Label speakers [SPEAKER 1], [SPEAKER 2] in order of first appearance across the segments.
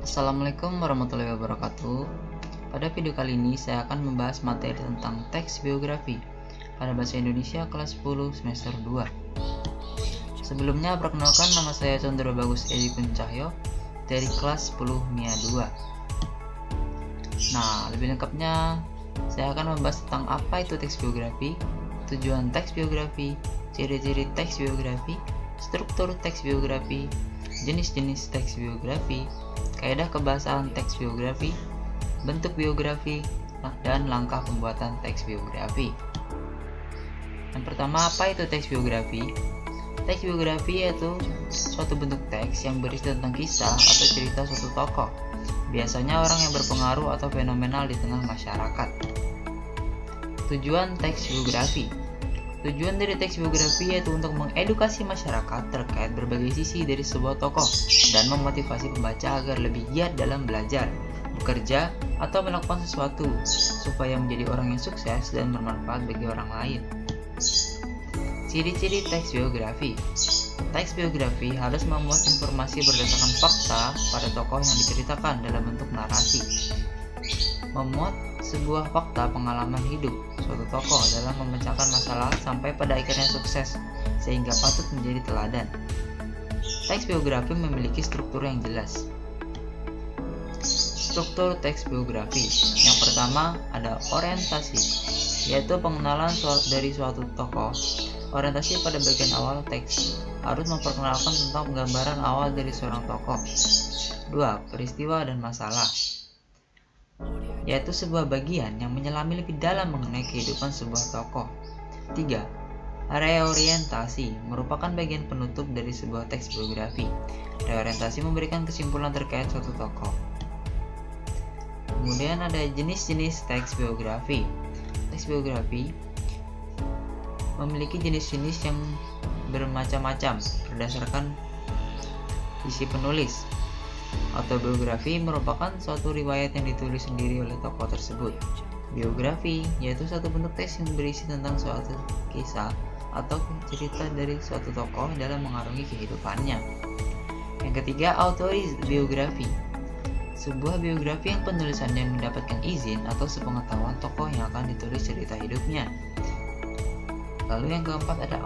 [SPEAKER 1] Assalamualaikum warahmatullahi wabarakatuh. Pada video kali ini saya akan membahas materi tentang teks biografi pada Bahasa Indonesia kelas 10 semester 2. Sebelumnya perkenalkan, nama saya Condro Bagus Edi Pencahyo dari kelas 10 MIA 2. Nah, lebih lengkapnya saya akan membahas tentang apa itu teks biografi, tujuan teks biografi, ciri-ciri teks biografi, struktur teks biografi, jenis-jenis teks biografi, kaidah kebahasaan teks biografi, bentuk biografi, dan langkah pembuatan teks biografi. Yang pertama, apa itu teks biografi? Teks biografi yaitu suatu bentuk teks yang berisi tentang kisah atau cerita suatu tokoh, biasanya orang yang berpengaruh atau fenomenal di tengah masyarakat. Tujuan teks biografi. Tujuan dari teks biografi yaitu untuk mengedukasi masyarakat terkait berbagai sisi dari sebuah tokoh dan memotivasi pembaca agar lebih giat dalam belajar, bekerja, atau melakukan sesuatu supaya menjadi orang yang sukses dan bermanfaat bagi orang lain. Ciri-ciri teks biografi. Teks biografi harus memuat informasi berdasarkan fakta pada tokoh yang diceritakan dalam bentuk narasi. Memuat sebuah fakta pengalaman hidup suatu tokoh dalam memecahkan masalah sampai pada akhirnya sukses sehingga patut menjadi teladan. Teks biografi memiliki struktur yang jelas. Struktur teks biografi. Yang pertama ada orientasi, yaitu pengenalan dari suatu tokoh. Orientasi pada bagian awal teks harus memperkenalkan tentang penggambaran awal dari seorang tokoh. 2. Peristiwa dan masalah, yaitu sebuah bagian yang menyelami lebih dalam mengenai kehidupan sebuah tokoh. 3. Reorientasi merupakan bagian penutup dari sebuah teks biografi. Reorientasi memberikan kesimpulan terkait suatu tokoh. Kemudian ada jenis-jenis teks biografi. Teks biografi memiliki jenis-jenis yang bermacam-macam berdasarkan isi penulis. Autobiografi merupakan suatu riwayat yang ditulis sendiri oleh tokoh tersebut. Biografi yaitu suatu bentuk teks yang berisi tentang suatu kisah atau cerita dari suatu tokoh dalam mengarungi kehidupannya. Yang ketiga, autobiografi. Sebuah biografi yang penulisannya mendapatkan izin atau sepengetahuan tokoh yang akan ditulis cerita hidupnya. Lalu yang keempat ada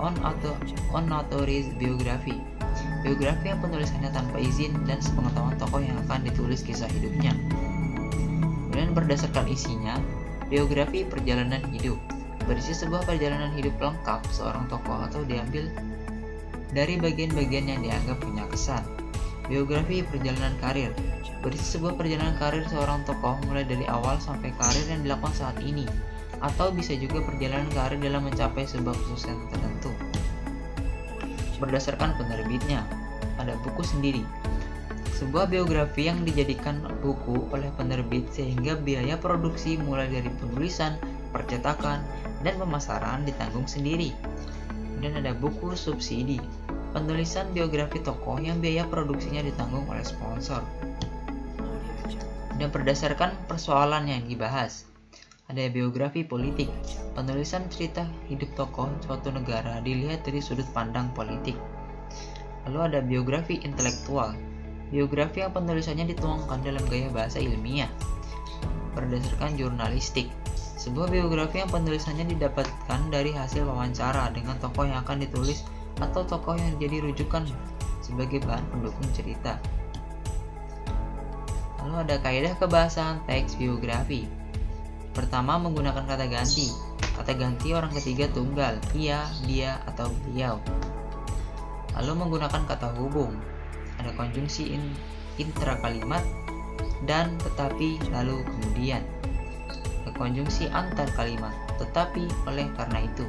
[SPEAKER 1] unauthorized biografi. Biografi yang penulisannya tanpa izin dan sepengetahuan tokoh yang akan ditulis kisah hidupnya. Kemudian berdasarkan isinya, biografi perjalanan hidup. Berisi sebuah perjalanan hidup lengkap seorang tokoh atau diambil dari bagian-bagian yang dianggap punya kesan. Biografi perjalanan karir. Berisi sebuah perjalanan karir seorang tokoh mulai dari awal sampai karir yang dilakukan saat ini, atau bisa juga perjalanan karir dalam mencapai sebuah kesuksesan tertentu. Berdasarkan penerbitnya, ada buku sendiri. Sebuah biografi yang dijadikan buku oleh penerbit sehingga biaya produksi mulai dari penulisan, percetakan, dan pemasaran ditanggung sendiri. Kemudian ada buku subsidi, penulisan biografi tokoh yang biaya produksinya ditanggung oleh sponsor. Dan berdasarkan persoalan yang dibahas, ada biografi politik, penulisan cerita hidup tokoh suatu negara dilihat dari sudut pandang politik. Lalu ada biografi intelektual, biografi yang penulisannya dituangkan dalam gaya bahasa ilmiah, berdasarkan jurnalistik. Sebuah biografi yang penulisannya didapatkan dari hasil wawancara dengan tokoh yang akan ditulis atau tokoh yang jadi rujukan sebagai bahan pendukung cerita. Lalu ada kaidah kebahasaan teks biografi. Pertama, menggunakan kata ganti. Kata ganti orang ketiga tunggal, ia, dia, atau beliau. Lalu menggunakan kata hubung. Ada konjungsi intra kalimat dan tetapi lalu kemudian. Ada konjungsi antar kalimat, tetapi oleh karena itu.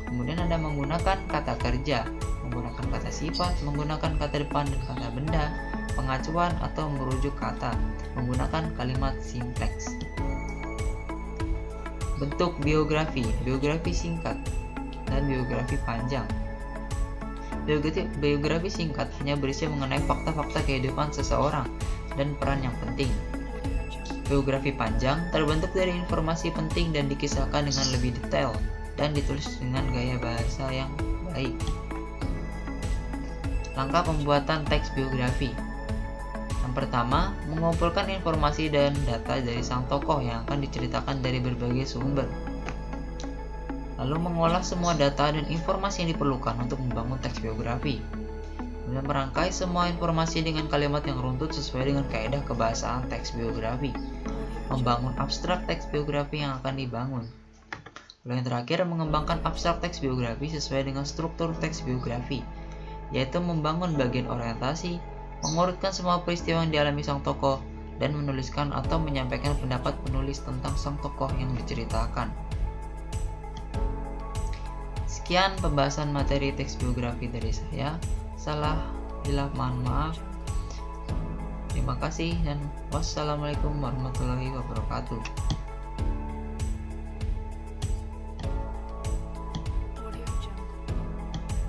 [SPEAKER 1] Kemudian ada menggunakan kata kerja, menggunakan kata sifat, menggunakan kata depan dan kata benda, pengacuan atau merujuk kata, menggunakan kalimat sinteks. Bentuk biografi, biografi singkat dan biografi panjang. Biografi singkat hanya berisi mengenai fakta-fakta kehidupan seseorang dan peran yang penting. Biografi panjang terbentuk dari informasi penting dan dikisahkan dengan lebih detail dan ditulis dengan gaya bahasa yang baik. Langkah pembuatan teks biografi. Yang pertama, mengumpulkan informasi dan data dari sang tokoh yang akan diceritakan dari berbagai sumber. Lalu mengolah semua data dan informasi yang diperlukan untuk membangun teks biografi. Kemudian merangkai semua informasi dengan kalimat yang runtut sesuai dengan kaidah kebahasaan teks biografi. Membangun abstrak teks biografi yang akan dibangun. Lalu yang terakhir, mengembangkan abstrak teks biografi sesuai dengan struktur teks biografi, yaitu membangun bagian orientasi, mengurutkan semua peristiwa yang dialami sang tokoh, dan menuliskan atau menyampaikan pendapat penulis tentang sang tokoh yang diceritakan. Sekian pembahasan materi teks biografi dari saya. Salah bila mohon maaf. Terima kasih dan wassalamualaikum warahmatullahi wabarakatuh.